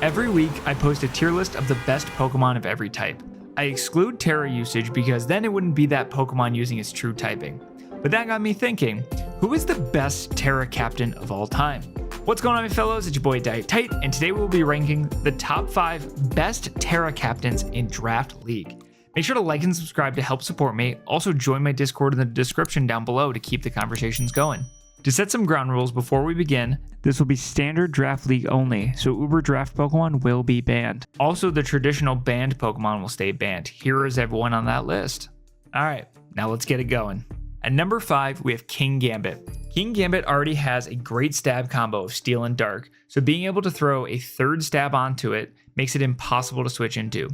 Every week, I post a tier list of the best Pokemon of every type. I exclude Tera usage because then it wouldn't be that Pokemon using its true typing. But that got me thinking, who is the best Tera captain of all time? What's going on, my fellows? It's your boy DyeItTight, and today we'll be ranking the top 5 best Tera captains in Draft League. Make sure to like and subscribe to help support me. Also join my Discord in the description down below to keep the conversations going. To set some ground rules before we begin, this will be standard Draft League only, so Uber Draft Pokemon will be banned. Also, the traditional banned Pokemon will stay banned. Here is everyone on that list. Alright, now let's get it going. At number 5, we have Kingambit. Kingambit already has a great stab combo of Steel and Dark, so being able to throw a third stab onto it makes it impossible to switch into.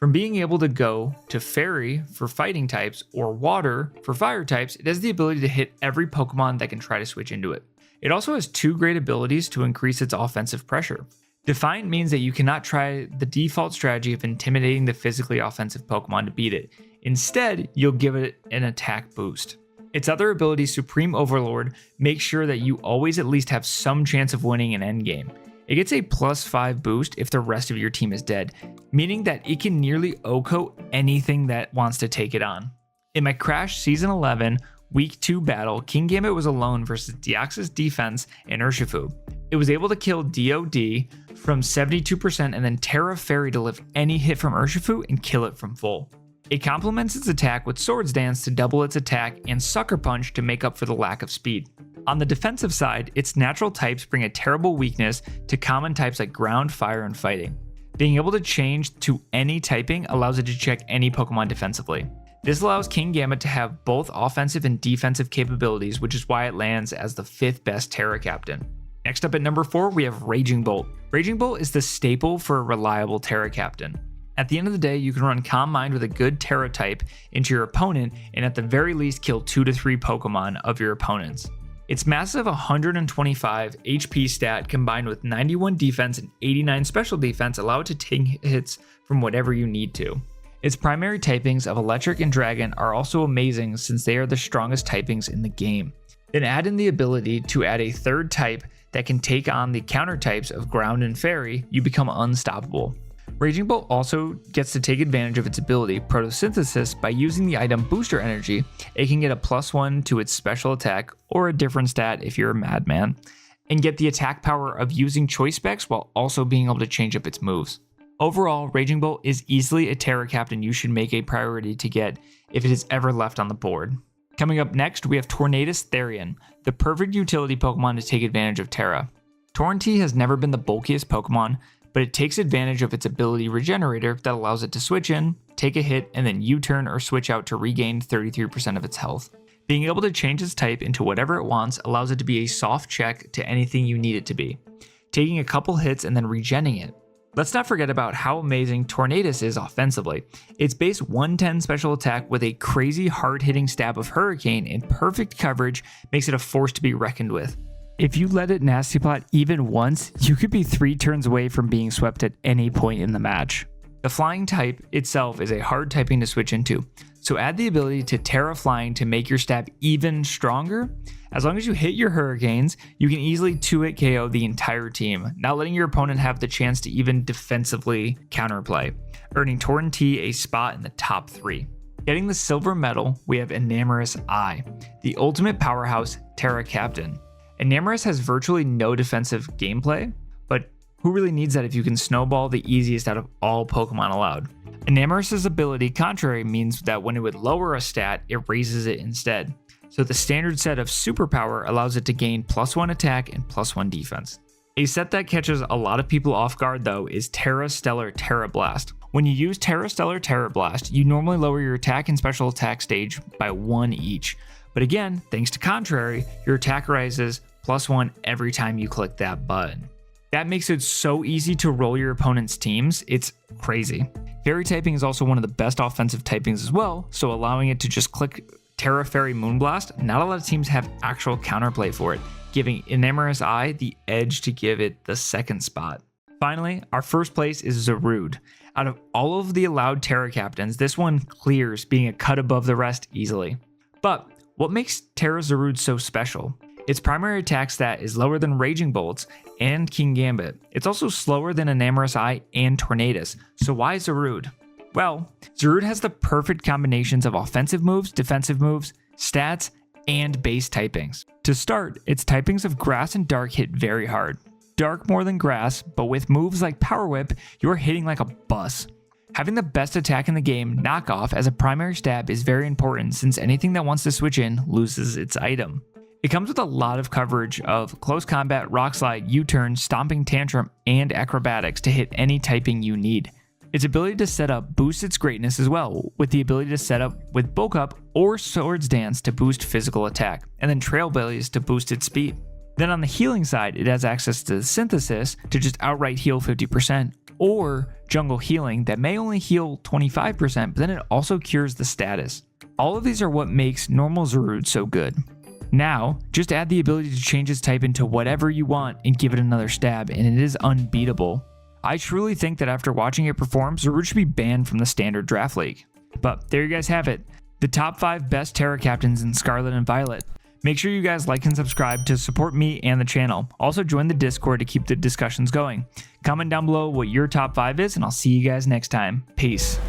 From being able to go to Fairy for fighting types or Water for fire types, it has the ability to hit every Pokemon that can try to switch into it. It also has 2 great abilities to increase its offensive pressure. Defiant means that you cannot try the default strategy of intimidating the physically offensive Pokemon to beat it. Instead, you'll give it an attack boost. Its other ability, Supreme Overlord, makes sure that you always at least have some chance of winning an endgame. It gets a +5 boost if the rest of your team is dead, meaning that it can nearly OHKO anything that wants to take it on. In my Crash Season 11 Week 2 battle, Kingambit was alone versus Deoxys Defense and Urshifu. It was able to kill DOD from 72% and then Tera Fairy to lift any hit from Urshifu and kill it from full. It complements its attack with Swords Dance to double its attack and Sucker Punch to make up for the lack of speed. On the defensive side, its natural types bring a terrible weakness to common types like Ground, Fire, and Fighting. Being able to change to any typing allows it to check any Pokemon defensively. This allows Kingambit to have both offensive and defensive capabilities, which is why it lands as the 5th best Tera captain. Next up at number 4, we have Raging Bolt. Raging Bolt is the staple for a reliable Tera captain. At the end of the day, you can run Calm Mind with a good Tera type into your opponent and at the very least kill 2 to 3 Pokemon of your opponents. Its massive 125 HP stat combined with 91 defense and 89 special defense allow it to take hits from whatever you need to. Its primary typings of Electric and Dragon are also amazing since they are the strongest typings in the game. Then add in the ability to add a third type that can take on the counter types of Ground and Fairy, you become unstoppable. Raging Bolt also gets to take advantage of its ability, Photosynthesis, by using the item Booster Energy. It can get a +1 to its special attack, or a different stat if you're a madman, and get the attack power of using Choice Specs while also being able to change up its moves. Overall, Raging Bolt is easily a Tera captain you should make a priority to get if it is ever left on the board. Coming up next, we have Tornadus Therian, the perfect utility Pokemon to take advantage of Tera. Tornadus has never been the bulkiest Pokemon, but it takes advantage of its ability Regenerator that allows it to switch in, take a hit, and then U-turn or switch out to regain 33% of its health. Being able to change its type into whatever it wants allows it to be a soft check to anything you need it to be, taking a couple hits and then regenning it. Let's not forget about how amazing Tornadus is offensively. Its base 110 special attack with a crazy hard-hitting stab of Hurricane and perfect coverage makes it a force to be reckoned with. If you let it Nasty Plot even once, you could be 3 turns away from being swept at any point in the match. The Flying type itself is a hard typing to switch into, so add the ability to Tera Flying to make your stab even stronger. As long as you hit your Hurricanes, you can easily 2-hit KO the entire team, not letting your opponent have the chance to even defensively counterplay, earning Tornadus a spot in the top 3. Getting the silver medal, we have Enamorus I, the ultimate powerhouse Tera captain. Enamorus has virtually no defensive gameplay, but who really needs that if you can snowball the easiest out of all Pokemon allowed? Enamorus' ability, contrary, means that when it would lower a stat, it raises it instead. So the standard set of superpower allows it to gain +1 attack and +1 defense. A set that catches a lot of people off guard though is Tera Stellar Tera Blast. When you use Tera Stellar Tera Blast, you normally lower your attack and special attack stage by 1 each. But again, thanks to contrary, your attack rises +1 every time you click that button. That makes it so easy to roll your opponent's teams, it's crazy. Fairy typing is also one of the best offensive typings as well, so allowing it to just click Tera Fairy Moonblast, not a lot of teams have actual counterplay for it, giving Enamorus I the edge to give it the 2nd spot. Finally, our first place is Zarude. Out of all of the allowed Tera captains, this one clears being a cut above the rest easily. But what makes Tera Zarude so special? Its primary attack stat is lower than Raging Bolts and Kingambit. It's also slower than Enamorus Eye and Tornadus. So why Zarude? Well, Zarude has the perfect combinations of offensive moves, defensive moves, stats, and base typings. To start, its typings of Grass and Dark hit very hard. Dark more than Grass, but with moves like Power Whip, you're hitting like a bus. Having the best attack in the game, Knockoff, as a primary stab is very important since anything that wants to switch in loses its item. It comes with a lot of coverage of Close Combat, Rock Slide, U-Turn, Stomping Tantrum, and Acrobatics to hit any typing you need. Its ability to set up boosts its greatness as well, with the ability to set up with Bulk Up or Swords Dance to boost physical attack, and then Trail Blaze to boost its speed. Then on the healing side, it has access to Synthesis to just outright heal 50%, or Jungle Healing that may only heal 25%, but then it also cures the status. All of these are what makes normal Zarude so good. Now, just add the ability to change its type into whatever you want and give it another stab, and it is unbeatable. I truly think that after watching it perform, Zarude should be banned from the standard draft league. But there you guys have it, the top 5 best Tera captains in Scarlet and Violet. Make sure you guys like and subscribe to support me and the channel. Also join the Discord to keep the discussions going. Comment down below what your top 5 is, and I'll see you guys next time. Peace.